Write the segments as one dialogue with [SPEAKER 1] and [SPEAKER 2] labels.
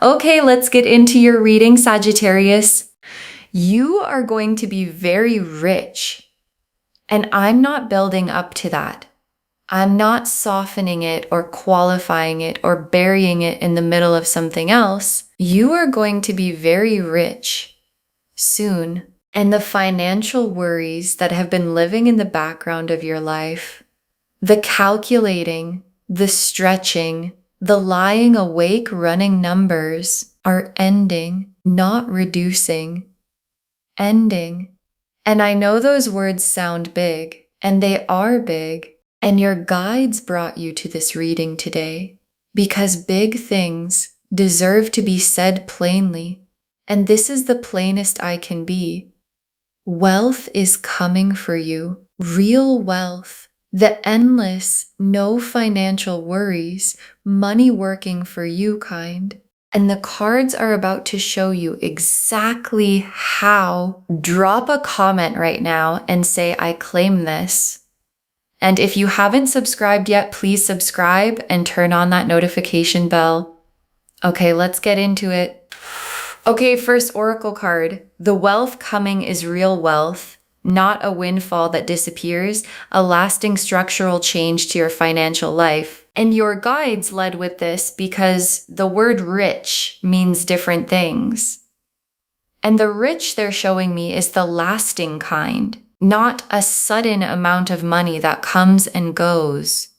[SPEAKER 1] Okay, let's get into your reading, Sagittarius. You are going to be very rich, and I'm not building up to that. I'm not softening it or qualifying it or burying it in the middle of something else. You are going to be very rich soon. And the financial worries that have been living in the background of your life, the calculating, the stretching, the lying awake running numbers are ending, not reducing, ending. And I know those words sound big, and they are big. And your guides brought you to this reading today because big things deserve to be said plainly. And this is the plainest I can be. Wealth is coming for you. Real wealth. The endless, no financial worries, money working for you kind. And the cards are about to show you exactly how. Drop a comment right now and say, I claim this. And if you haven't subscribed yet, please subscribe and turn on that notification bell. Okay, let's get into it. Okay, first oracle card. The wealth coming is real wealth, not a windfall that disappears, a lasting structural change to your financial life. And your guides led with this because the word rich means different things. And the rich they're showing me is the lasting kind. Not a sudden amount of money that comes and goes.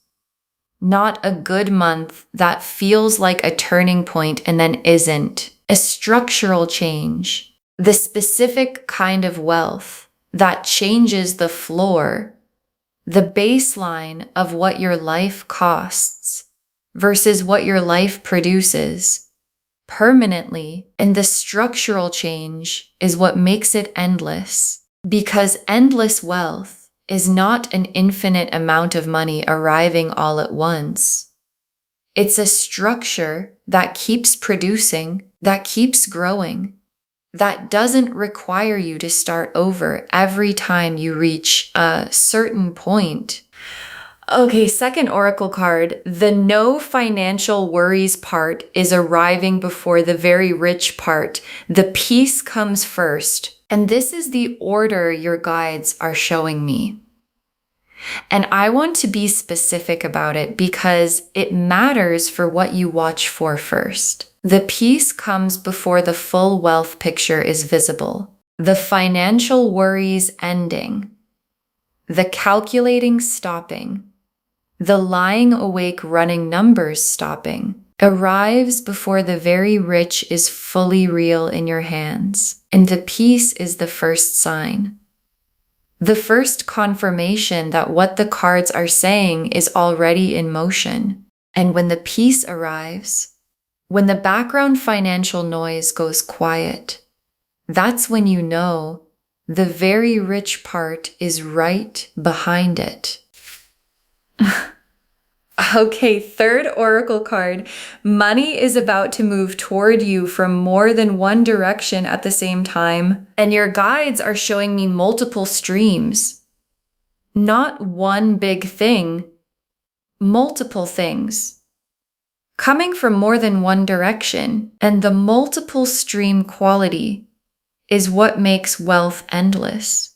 [SPEAKER 1] Not a good month that feels like a turning point and then isn't. A structural change. The specific kind of wealth that changes the floor, the baseline of what your life costs versus what your life produces permanently. And the structural change is what makes it endless. Because endless wealth is not an infinite amount of money arriving all at once. It's a structure that keeps producing, that keeps growing, that doesn't require you to start over every time you reach a certain point. Okay, second oracle card. The no financial worries part is arriving before the very rich part. The peace comes first. And this is the order your guides are showing me. And I want to be specific about it because it matters for what you watch for first. The peace comes before the full wealth picture is visible. The financial worries ending. The calculating stopping. The lying awake running numbers stopping. Arrives before the very rich is fully real in your hands, and the peace is the first sign. The first confirmation that what the cards are saying is already in motion. And when the peace arrives, when the background financial noise goes quiet, that's when you know the very rich part is right behind it. Okay, third oracle card. Money is about to move toward you from more than one direction at the same time. And your guides are showing me multiple streams. Not one big thing, multiple things. Coming from more than one direction. And the multiple stream quality is what makes wealth endless.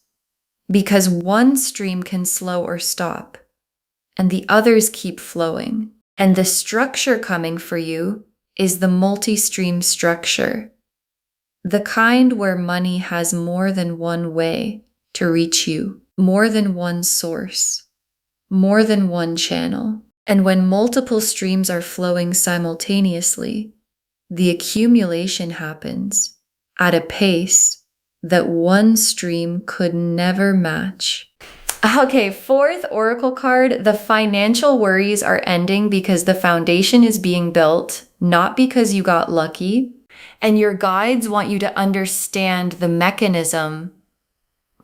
[SPEAKER 1] Because one stream can slow or stop. And the others keep flowing. And the structure coming for you is the multi-stream structure. The kind where money has more than one way to reach you, more than one source, more than one channel. And when multiple streams are flowing simultaneously, the accumulation happens at a pace that one stream could never match. Okay, fourth oracle card. The financial worries are ending because the foundation is being built, not because you got lucky. And your guides want you to understand the mechanism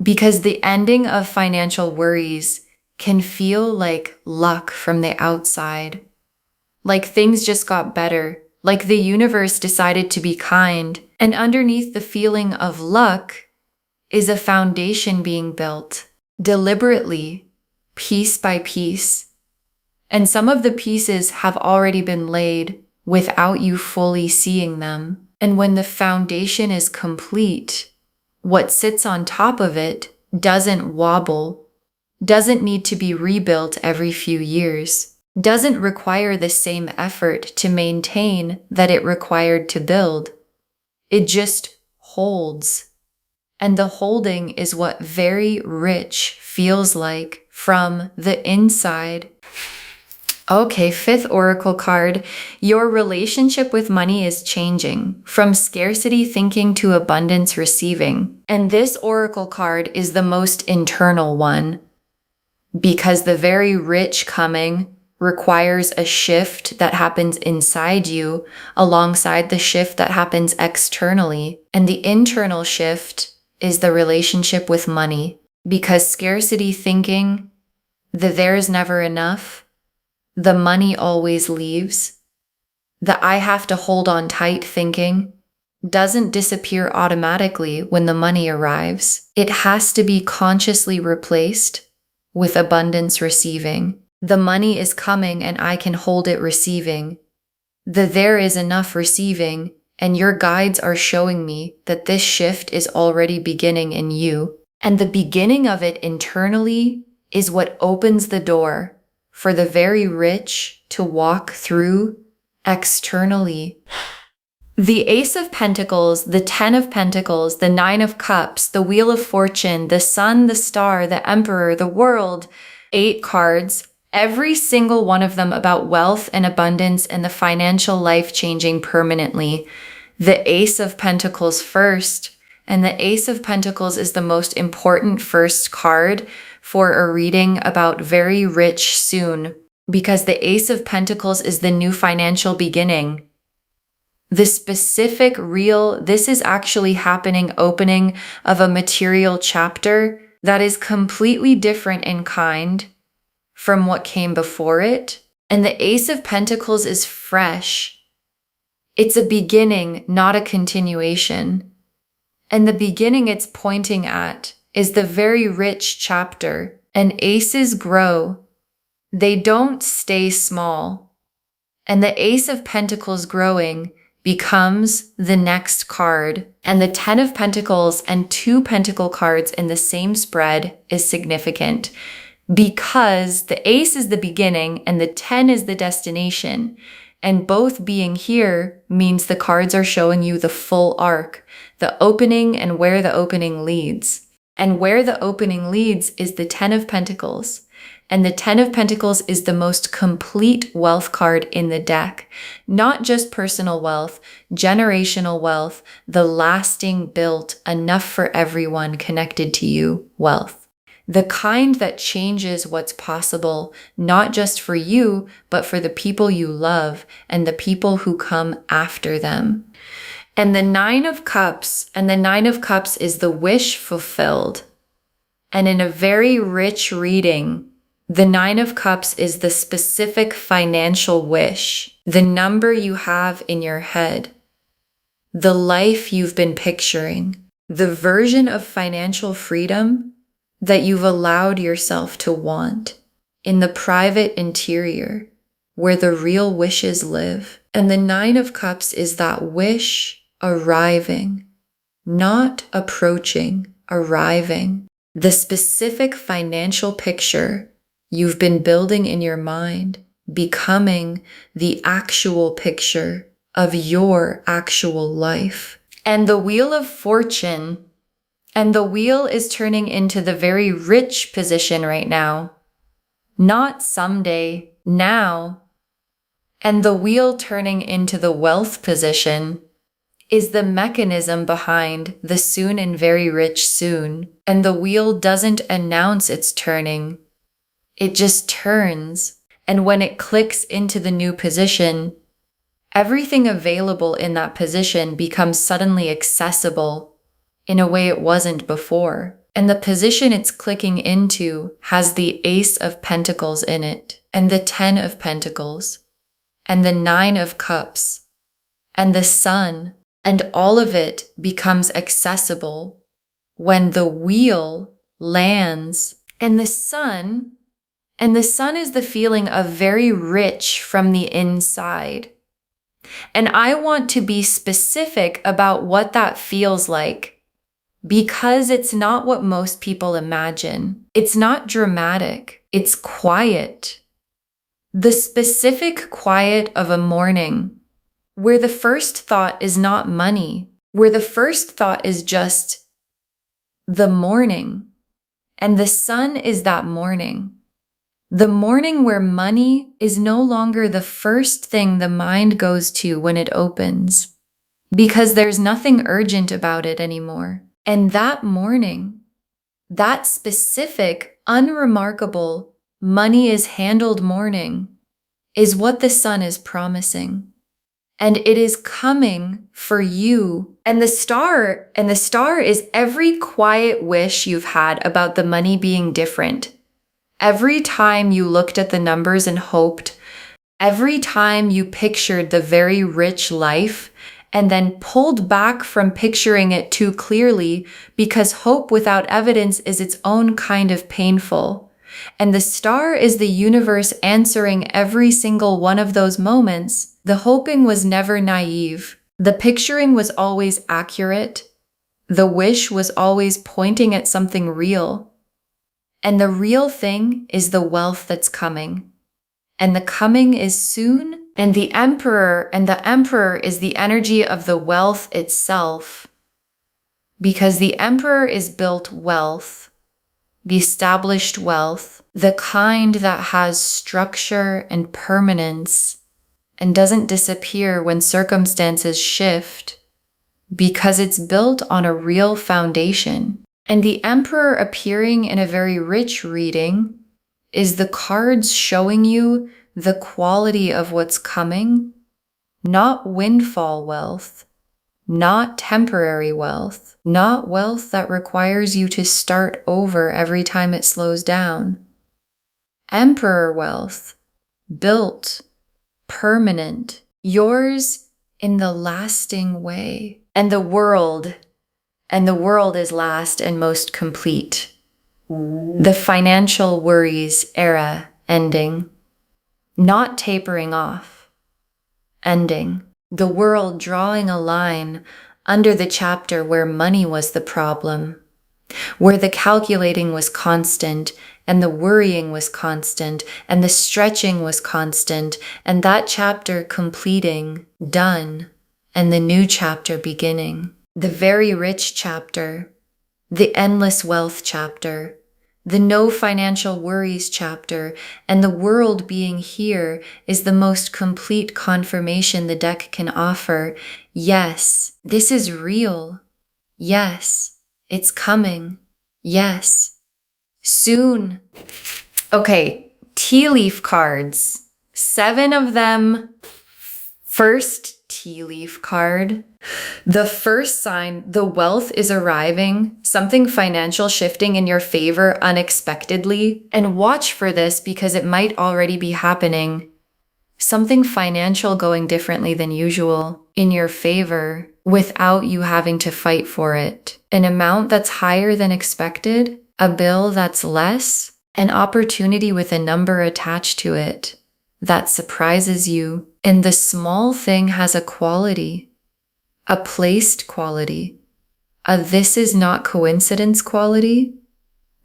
[SPEAKER 1] because the ending of financial worries can feel like luck from the outside. Like things just got better, like the universe decided to be kind. And underneath the feeling of luck is a foundation being built. Deliberately, piece by piece. And some of the pieces have already been laid, without you fully seeing them. And when the foundation is complete, what sits on top of it doesn't wobble, doesn't need to be rebuilt every few years, doesn't require the same effort to maintain that it required to build. It just holds. And the holding is what very rich feels like from the inside. Okay, fifth oracle card. Your relationship with money is changing from scarcity thinking to abundance receiving. And this oracle card is the most internal one because the very rich coming requires a shift that happens inside you alongside the shift that happens externally. And the internal shift is the relationship with money, because scarcity thinking, the there is never enough, the money always leaves, the I have to hold on tight thinking doesn't disappear automatically when the money arrives. It has to be consciously replaced with abundance receiving. The money is coming and I can hold it receiving. The there is enough receiving, and your guides are showing me that this shift is already beginning in you. And the beginning of it internally is what opens the door for the very rich to walk through externally. The Ace of Pentacles, the Ten of Pentacles, the Nine of Cups, the Wheel of Fortune, the Sun, the Star, the Emperor, the World, 8 cards, every single one of them about wealth and abundance and the financial life changing permanently. The Ace of Pentacles first, and the Ace of Pentacles is the most important first card for a reading about very rich soon, because the Ace of Pentacles is the new financial beginning. The specific this is actually happening opening of a material chapter that is completely different in kind from what came before it. And the Ace of Pentacles is fresh. It's a beginning, not a continuation. And the beginning it's pointing at is the very rich chapter. And aces grow. They don't stay small. And the Ace of Pentacles growing becomes the next card. And the Ten of Pentacles and 2 Pentacle cards in the same spread is significant because the Ace is the beginning and the 10 is the destination. And both being here means the cards are showing you the full arc, the opening and where the opening leads. And where the opening leads is the 10 of Pentacles. And the 10 of Pentacles is the most complete wealth card in the deck. Not just personal wealth, generational wealth, the lasting built, enough for everyone connected to you wealth. The kind that changes what's possible, not just for you, but for the people you love and the people who come after them. And the Nine of Cups, and the Nine of Cups is the wish fulfilled. And in a very rich reading, the Nine of Cups is the specific financial wish, the number you have in your head, the life you've been picturing, the version of financial freedom that you've allowed yourself to want in the private interior where the real wishes live. And the Nine of Cups is that wish arriving, not approaching, arriving. The specific financial picture you've been building in your mind becoming the actual picture of your actual life. And the Wheel of Fortune, and the wheel is turning into the very rich position right now. Not someday, now. And the wheel turning into the wealth position is the mechanism behind the soon and very rich soon. And the wheel doesn't announce it's turning. It just turns. And when it clicks into the new position, everything available in that position becomes suddenly accessible in a way it wasn't before. And the position it's clicking into has the Ace of Pentacles in it, and the 10 of Pentacles, and the 9 of Cups, and the Sun, and all of it becomes accessible when the wheel lands. And the Sun is the feeling of very rich from the inside. And I want to be specific about what that feels like, because it's not what most people imagine. It's not dramatic. It's quiet. The specific quiet of a morning, where the first thought is not money, where the first thought is just the morning, and the sun is that morning. The morning where money is no longer the first thing the mind goes to when it opens, because there's nothing urgent about it anymore. And that morning, that specific, unremarkable, money is handled morning is what the sun is promising. And it is coming for you. And the star is every quiet wish you've had about the money being different. Every time you looked at the numbers and hoped, every time you pictured the very rich life and then pulled back from picturing it too clearly, because hope without evidence is its own kind of painful. And the star is the universe answering every single one of those moments. The hoping was never naive. The picturing was always accurate. The wish was always pointing at something real. And the real thing is the wealth that's coming. And the coming is soon. And the emperor is the energy of the wealth itself. Because the emperor is built wealth, the established wealth, the kind that has structure and permanence and doesn't disappear when circumstances shift, because it's built on a real foundation. And the emperor appearing in a very rich reading is the cards showing you the quality of what's coming, not windfall wealth, not temporary wealth, not wealth that requires you to start over every time it slows down. Emperor wealth, built, permanent, yours in the lasting way. And the world is last and most complete. The financial worries era ending, not tapering off, ending. The world drawing a line under the chapter where money was the problem, where the calculating was constant and the worrying was constant and the stretching was constant, and that chapter completing, done, and the new chapter beginning. The very rich chapter, the endless wealth chapter, the no financial worries chapter, and the world being here is the most complete confirmation the deck can offer. Yes, this is real. Yes, it's coming. Yes, soon. Okay, tea leaf cards. 7 of them. First tea leaf card. The first sign, the wealth is arriving, something financial shifting in your favor unexpectedly. And watch for this because it might already be happening. Something financial going differently than usual in your favor without you having to fight for it. An amount that's higher than expected, a bill that's less, an opportunity with a number attached to it that surprises you. And the small thing has a quality, a placed quality, a this is not coincidence quality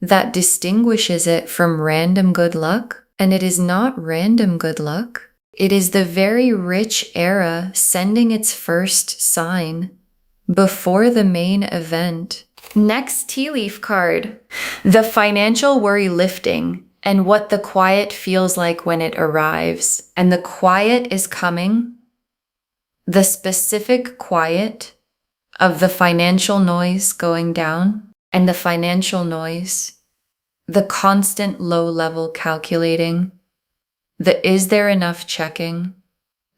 [SPEAKER 1] that distinguishes it from random good luck. And it is not random good luck. It is the very rich era sending its first sign before the main event. Next tea leaf card, the financial worry lifting and what the quiet feels like when it arrives. And the quiet is coming. The specific quiet of the financial noise going down, and the financial noise, the constant low-level calculating, the is there enough checking,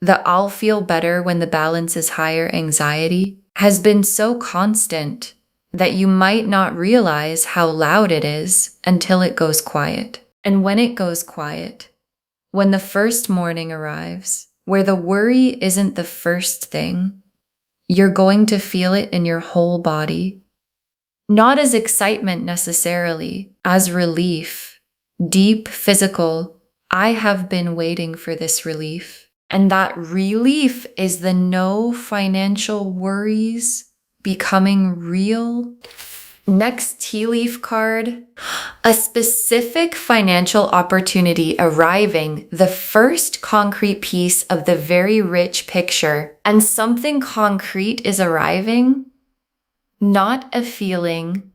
[SPEAKER 1] the I'll feel better when the balance is higher anxiety has been so constant that you might not realize how loud it is until it goes quiet. And when it goes quiet, when the first morning arrives, where the worry isn't the first thing, you're going to feel it in your whole body. Not as excitement necessarily, as relief, deep physical, I have been waiting for this relief. And that relief is the no financial worries becoming real. Next tea leaf card, a specific financial opportunity arriving, the first concrete piece of the very rich picture. And something concrete is arriving, not a feeling,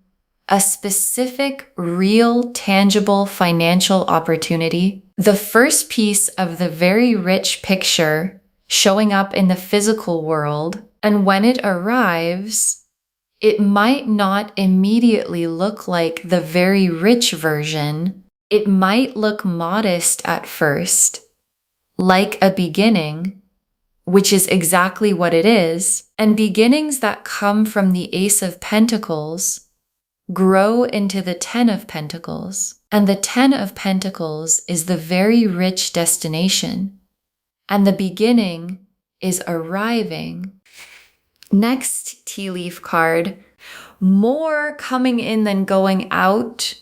[SPEAKER 1] a specific, real, tangible financial opportunity. The first piece of the very rich picture showing up in the physical world. And when it arrives, it might not immediately look like the very rich version. It might look modest at first, like a beginning, which is exactly what it is. And beginnings that come from the Ace of Pentacles grow into the Ten of Pentacles. And the Ten of Pentacles is the very rich destination. And the beginning is arriving. Next tea leaf card, more coming in than going out,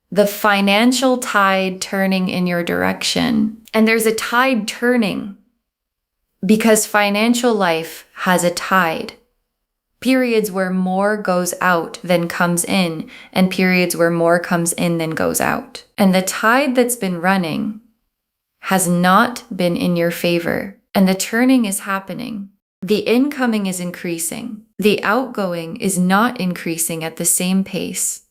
[SPEAKER 1] the financial tide turning in your direction. And there's a tide turning because financial life has a tide. Periods where more goes out than comes in, and periods where more comes in than goes out. And the tide that's been running has not been in your favor, and the turning is happening. The incoming is increasing. The outgoing is not increasing at the same pace.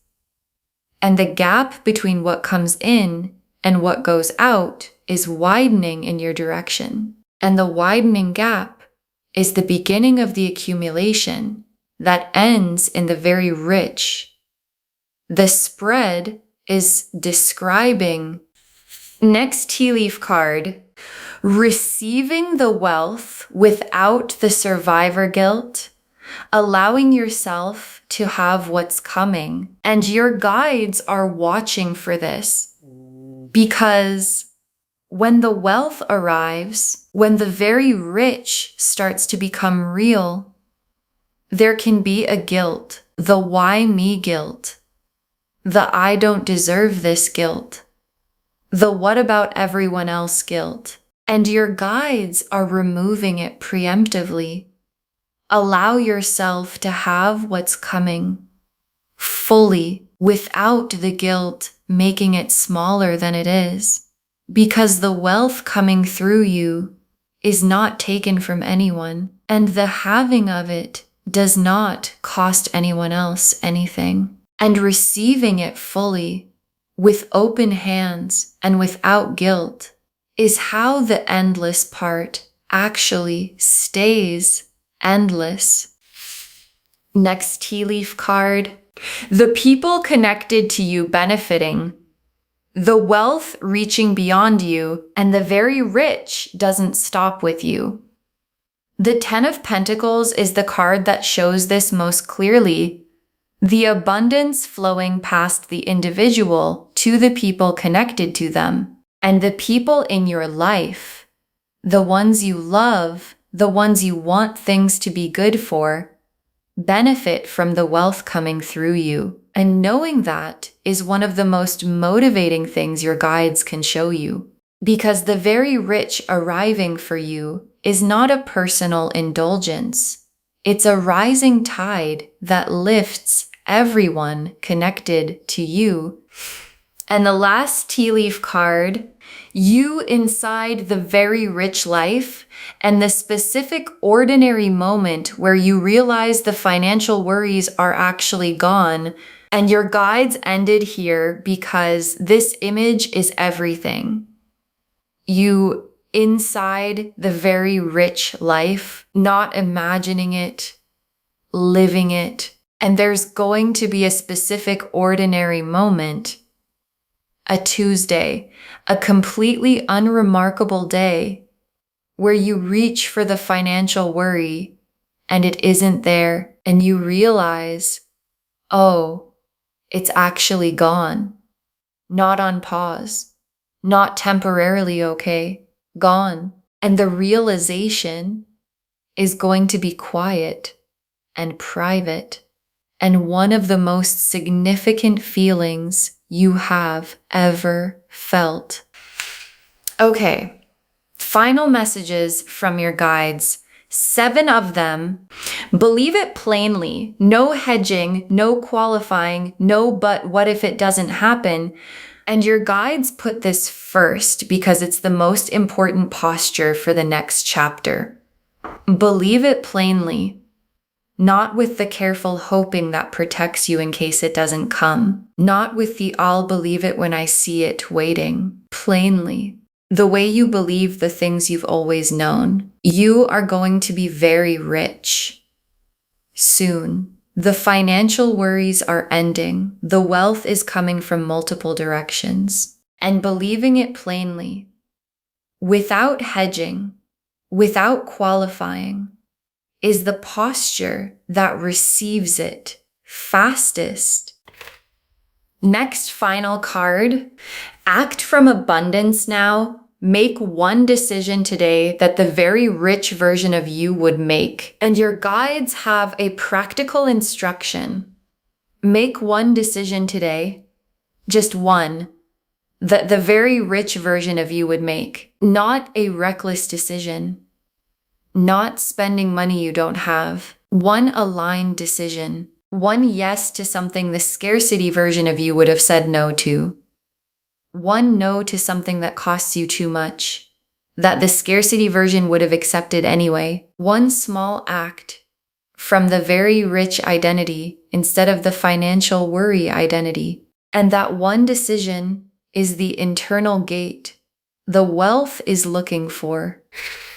[SPEAKER 1] And the gap between what comes in and what goes out is widening in your direction. And the widening gap is the beginning of the accumulation that ends in the very rich. The spread is describing, next tea leaf card, receiving the wealth without the survivor guilt, allowing yourself to have what's coming. And your guides are watching for this, because when the wealth arrives, when the very rich starts to become real, there can be a guilt, the why me guilt, the I don't deserve this guilt, the what about everyone else guilt. And your guides are removing it preemptively. Allow yourself to have what's coming fully without the guilt making it smaller than it is. Because the wealth coming through you is not taken from anyone, and the having of it does not cost anyone else anything. And receiving it fully, with open hands and without guilt, is how the endless part actually stays endless. Next tea leaf card, the people connected to you benefiting, the wealth reaching beyond you, and the very rich doesn't stop with you. The Ten of Pentacles is the card that shows this most clearly. The abundance flowing past the individual to the people connected to them. And the people in your life, the ones you love, the ones you want things to be good for, benefit from the wealth coming through you. And knowing that is one of the most motivating things your guides can show you. Because the very rich arriving for you is not a personal indulgence. It's a rising tide that lifts everyone connected to you. And the last tea leaf card, you inside the very rich life and the specific ordinary moment where you realize the financial worries are actually gone. And your guides ended here because this image is everything. You inside the very rich life, not imagining it, living it. And there's going to be a specific ordinary moment, a Tuesday, a completely unremarkable day where you reach for the financial worry and it isn't there, and you realize, oh, it's actually gone. Not on pause, not temporarily okay, gone. And the realization is going to be quiet and private, and one of the most significant feelings you have ever felt. Okay, Final messages from your guides. 7 of them. Believe it plainly. No hedging, no qualifying, no but what if it doesn't happen. And your guides put this first because it's the most important posture for the next chapter. Believe it plainly, not with the careful hoping that protects you in case it doesn't come, not with the I'll believe it when I see it waiting. Plainly, the way you believe the things you've always known. You are going to be very rich soon. The financial worries are ending. The wealth is coming from multiple directions. And believing it plainly, without hedging, without qualifying, is the posture that receives it fastest. Next final card, act from abundance now. Make one decision today that the very rich version of you would make. And your guides have a practical instruction. Make one decision today, just one, that the very rich version of you would make. Not a reckless decision. Not spending money you don't have. One aligned decision. One yes to something the scarcity version of you would have said no to. One no to something that costs you too much, that the scarcity version would have accepted anyway. One small act from the very rich identity instead of the financial worry identity. And that one decision is the internal gate the wealth is looking for.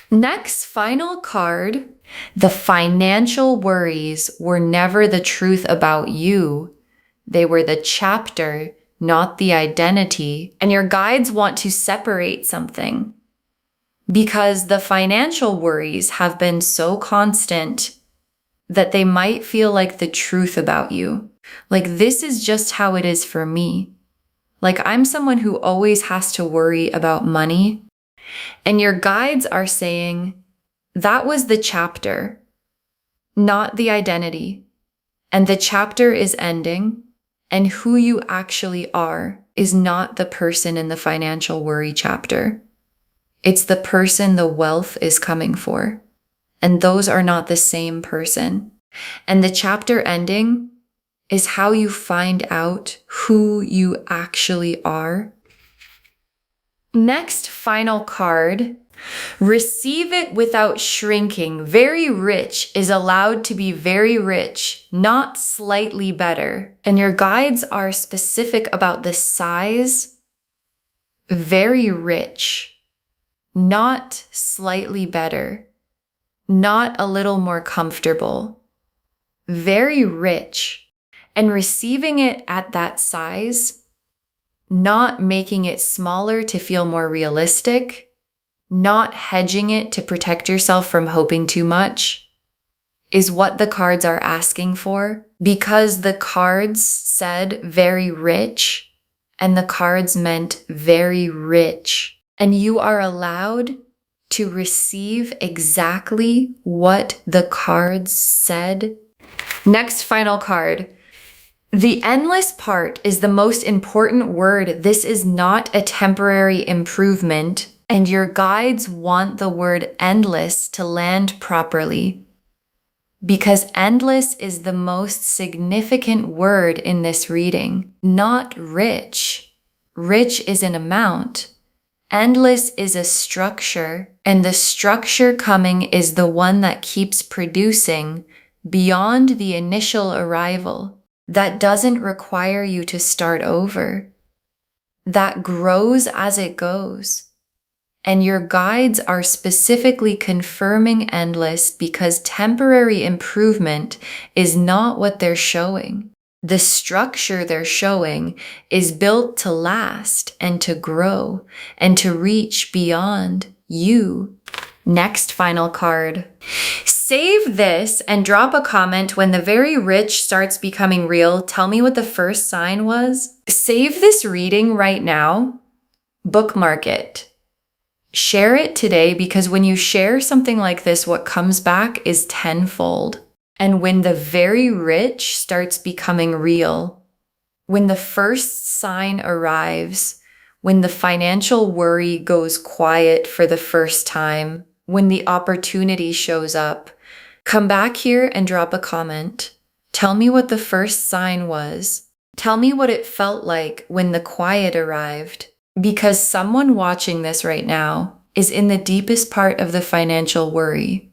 [SPEAKER 1] Next, final card. The financial worries were never the truth about you. They were the chapter, not the identity. And your guides want to separate something because the financial worries have been so constant that they might feel like the truth about you. Like, this is just how it is for me. Like, I'm someone who always has to worry about money. And your guides are saying that was the chapter, not the identity. And the chapter is ending. And who you actually are is not the person in the financial worry chapter. It's the person the wealth is coming for. And those are not the same person. And the chapter ending is how you find out who you actually are. Next, final card. Receive it without shrinking. Very rich is allowed to be very rich, not slightly better. And your guides are specific about the size. Very rich, not slightly better, not a little more comfortable. Very rich. And receiving it at that size, not making it smaller to feel more realistic, not hedging it to protect yourself from hoping too much, is what the cards are asking for. Because the cards said very rich, and the cards meant very rich. And you are allowed to receive exactly what the cards said. Next final card. The endless part is the most important word. This is not a temporary improvement. And your guides want the word endless to land properly. Because endless is the most significant word in this reading, not rich. Rich is an amount. Endless is a structure, and the structure coming is the one that keeps producing beyond the initial arrival, that doesn't require you to start over, that grows as it goes. And your guides are specifically confirming endless because temporary improvement is not what they're showing. The structure they're showing is built to last and to grow and to reach beyond you. Next final card. Save this and drop a comment when the very rich starts becoming real. Tell me what the first sign was. Save this reading right now. Bookmark it. Share it today, because when you share something like this, what comes back is tenfold. And when the very rich starts becoming real, when the first sign arrives, when the financial worry goes quiet for the first time, when the opportunity shows up, come back here and drop a comment. Tell me what the first sign was. Tell me what it felt like when the quiet arrived. Because someone watching this right now is in the deepest part of the financial worry.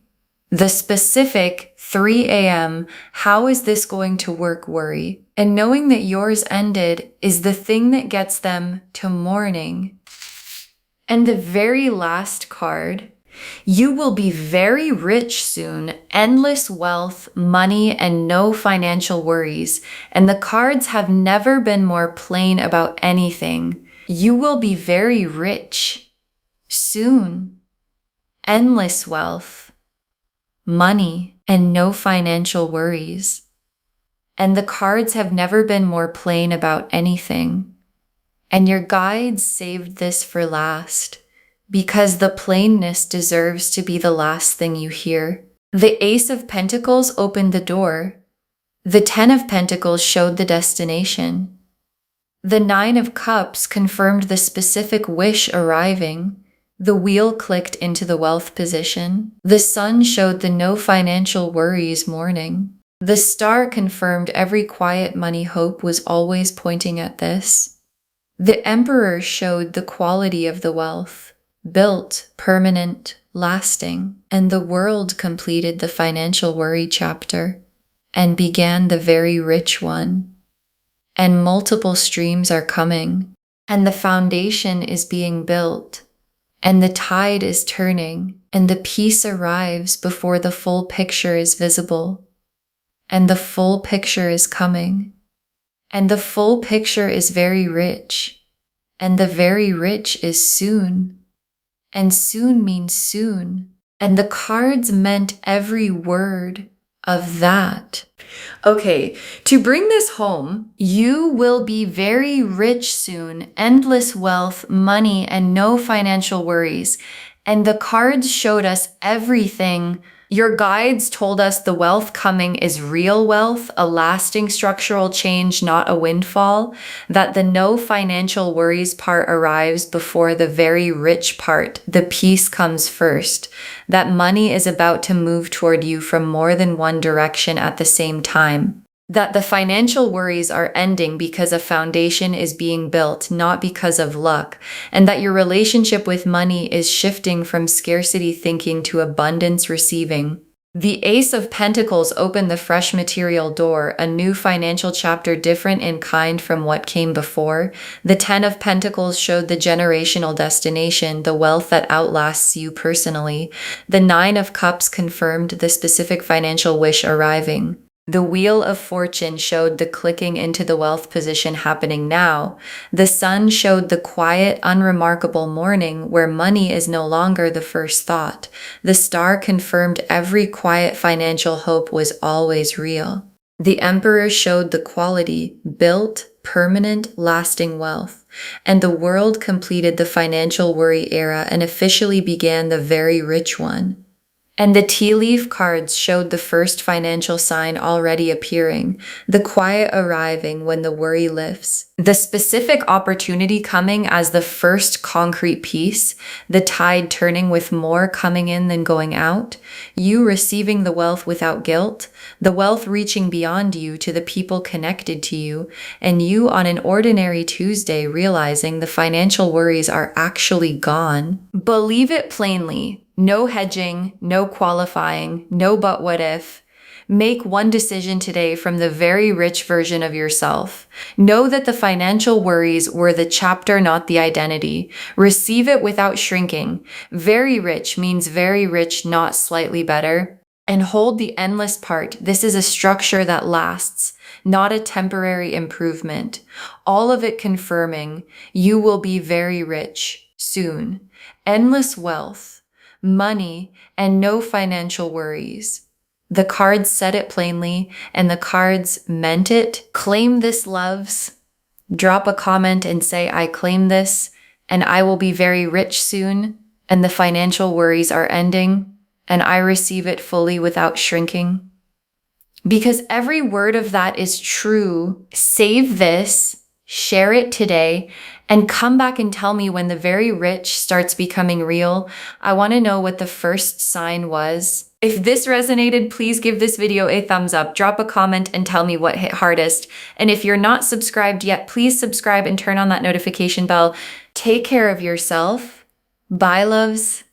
[SPEAKER 1] The specific 3 a.m., how is this going to work worry? And knowing that yours ended is the thing that gets them to mourning. And the very last card, you will be very rich soon, endless wealth, money, and no financial worries. And the cards have never been more plain about anything. You will be very rich soon, endless wealth, money, and no financial worries. And the cards have never been more plain about anything. And your guides saved this for last, because the plainness deserves to be the last thing you hear. The Ace of Pentacles opened the door. The 10 of Pentacles showed the destination. The 9 of Cups confirmed the specific wish arriving. The wheel clicked into the wealth position. The Sun showed the no financial worries morning. The Star confirmed every quiet money hope was always pointing at this. The Emperor showed the quality of the wealth, built, permanent, lasting, and the World completed the financial worry chapter and began the very rich one. And multiple streams are coming, and the foundation is being built, and the tide is turning, and the peace arrives before the full picture is visible, and the full picture is coming, and the full picture is very rich, and the very rich is soon, and soon means soon, and the cards meant every word of that. Okay, to bring this home, you will be very rich soon, endless wealth, money, and no financial worries. And the cards showed us everything. Your guides told us the wealth coming is real wealth, a lasting structural change, not a windfall, that the no financial worries part arrives before the very rich part, the peace comes first, that money is about to move toward you from more than one direction at the same time, that the financial worries are ending because a foundation is being built, not because of luck, and that your relationship with money is shifting from scarcity thinking to abundance receiving. The Ace of Pentacles opened the fresh material door, a new financial chapter different in kind from what came before. The 10 of Pentacles showed the generational destination, the wealth that outlasts you personally. The 9 of Cups confirmed the specific financial wish arriving. The Wheel of Fortune showed the clicking into the wealth position happening now. The Sun showed the quiet, unremarkable morning where money is no longer the first thought. The Star confirmed every quiet financial hope was always real. The Emperor showed the quality, built, permanent, lasting wealth. And the World completed the financial worry era and officially began the very rich one. And the tea leaf cards showed the first financial sign already appearing, the quiet arriving when the worry lifts, the specific opportunity coming as the first concrete piece, the tide turning with more coming in than going out, you receiving the wealth without guilt, the wealth reaching beyond you to the people connected to you, and you on an ordinary Tuesday realizing the financial worries are actually gone. Believe it plainly. No hedging, no qualifying, no but what if. Make one decision today from the very rich version of yourself. Know that the financial worries were the chapter, not the identity. Receive it without shrinking. Very rich means very rich, not slightly better. And hold the endless part. This is a structure that lasts, not a temporary improvement. All of it confirming you will be very rich soon. Endless wealth, money, and no financial worries. The cards said it plainly, and the cards meant it. Claim this, loves. Drop a comment and say, I claim this, and I will be very rich soon, and the financial worries are ending, and I receive it fully without shrinking. Because every word of that is true. Save this, share it today, And come back and tell me when the very rich starts becoming real. I want to know what the first sign was. If this resonated, please give this video a thumbs up, drop a comment, and tell me what hit hardest. And if you're not subscribed yet, please subscribe and turn on that notification bell. Take care of yourself. Bye, loves.